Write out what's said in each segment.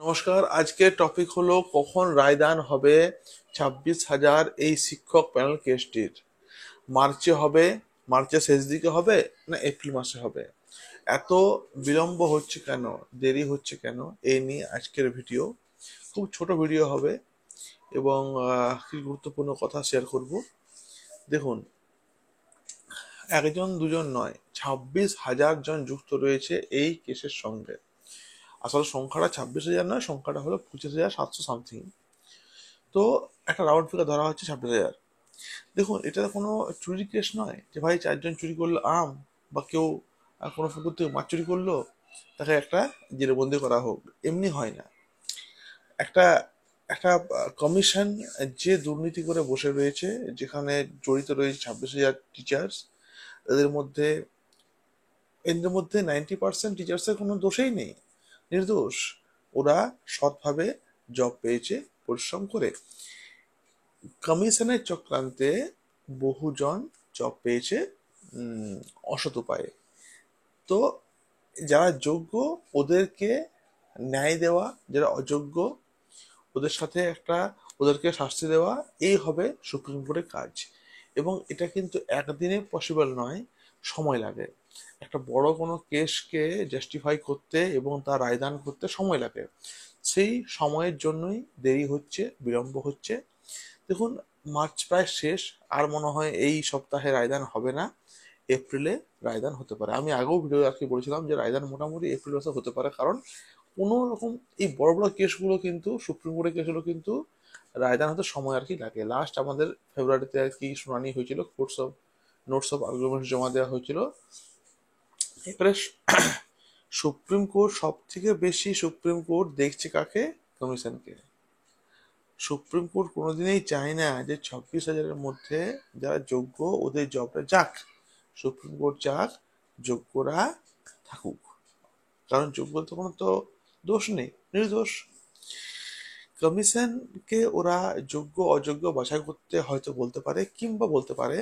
নমস্কার। আজকের টপিক হলো কখন রায়দান হবে 26,000 এই শিক্ষক প্যানেল কেসটির। মার্চে হবে, মার্চের শেষ দিকে হবে না এপ্রিল মাসে হবে? এত বিলম্ব হচ্ছে কেন, দেরি হচ্ছে কেন, এই নিয়ে আজকের ভিডিও। খুব ছোট ভিডিও হবে এবং কি গুরুত্বপূর্ণ কথা শেয়ার করব। দেখুন, একজন দুজন নয়, 26,000 জন যুক্ত রয়েছে এই কেসের সঙ্গে। আসলে সংখ্যাটা 26,000 নয়, সংখ্যাটা হলো 25,700 সামথিং। তো একটা রাউন্ড ফিগার ধরা হচ্ছে 26,000। দেখুন, এটা কোনো চুরি কেস নয় যে ভাই চারজন চুরি করলো আম, বা কেউ কোনো পুকুর থেকে মাছ চুরি করলো, তাকে একটা জেলবন্দি করা হোক, এমনি হয় না। একটা একটা কমিশন যে দুর্নীতি করে বসে রয়েছে, যেখানে জড়িত রয়েছে 26,000 টিচার্স, এদের মধ্যে 90% টিচার্সের কোনো দোষেই নেই, নির্দোষ। ওরা সৎভাবে জব পেয়েছে পরিশ্রম করে। কমিশনের চক্রান্তে বহুজন জব পেয়েছে অসৎ উপায়ে। তো যারা যোগ্য ওদেরকে ন্যায় দেওয়া, যারা অযোগ্য ওদের সাথে ওদেরকে শাস্তি দেওয়া, এই হবে সুপ্রিম কোর্টের কাজ। এবং এটা কিন্তু একদিনে পসিবল নয়, সময় লাগে। একটা বড় কোনো কেসকে জাস্টিফাই করতে এবং তার রায়দান করতে সময় লাগে। সেই সময়ের জন্যই দেরি হচ্ছে, বিলম্ব হচ্ছে। দেখুন, মার্চ প্রায় শেষ, আর মনে হয় এই সপ্তাহে রায়দান হবে না, এপ্রিলে রায়দান হতে পারে। আমি আগেও ভিডিও বলেছিলাম যে রায়দান মোটামুটি এপ্রিল মাসে হতে পারে, কারণ কোনো রকম এই বড় বড় কেসগুলো কিন্তু, সুপ্রিম কোর্টের কেসগুলো কিন্তু রায়দান হতে সময় লাগে। লাস্ট আমাদের ফেব্রুয়ারিতে শুনানি হয়েছিল, courts of notes of argument জমা দেওয়া হয়েছিল। এবারে সুপ্রিম কোর্ট সব থেকে বেশি, সুপ্রিম কোর্ট দেখছে কাকে? কমিশনকে। সুপ্রিম কোর্ট কোনোদিনই চায় না যে 26,000-এর মধ্যে যারা যোগ্য ওদের জবটা যাক। সুপ্রিম কোর্ট চাক যোগ্যরা থাকুক, কারণ যোগ্য তো কোনো তো দোষ নেই, নির্দোষ। কমিশনকে ওরা যোগ্য অযোগ্য বাছাই করতে হয়তো বলতে পারে, কিংবা বলতে পারে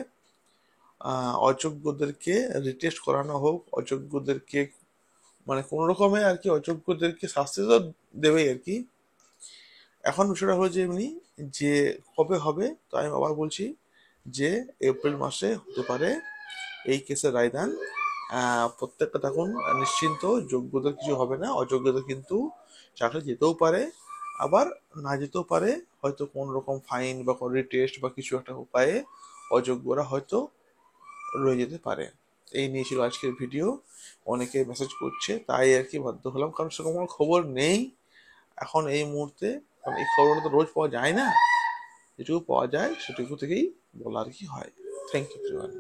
অযোগ্যদেরকে রিটেস্ট করানো হোক, অযোগ্যদেরকে মানে কোনো রকমে আর কি অযোগ্যদেরকে শাস্তি তো দেবেই আর কি। এখন বিষয়টা হলো যে এমনি, যে কবে হবে, তো আমি আবার বলছি যে এপ্রিল মাসে হতে পারে এই কেসের রায়দান। প্রত্যেকটা থাকুন নিশ্চিন্ত, যোগ্যদের কিছু হবে না, অযোগ্যদের কিন্তু চাকরি যেতেও পারে, আবার না যেতেও পারে। হয়তো কোন রকম ফাইন বা কোনো টেস্ট বা কিছু একটা উপায়ে অযোগ্যরা হয়তো রয়ে যেতে পারে। এই নিয়ে ছিল আজকের ভিডিও। অনেকে মেসেজ করছে, তাই আর কি বাধ্য হলাম, কারণ সেরকম কোনো খবর নেই এখন এই মুহূর্তে। কারণ এই খবরটা তো রোজ পাওয়া যায় না, যেটুকু পাওয়া যায় সেটুকু থেকেই বলা আর কি হয়। Thank you everyone.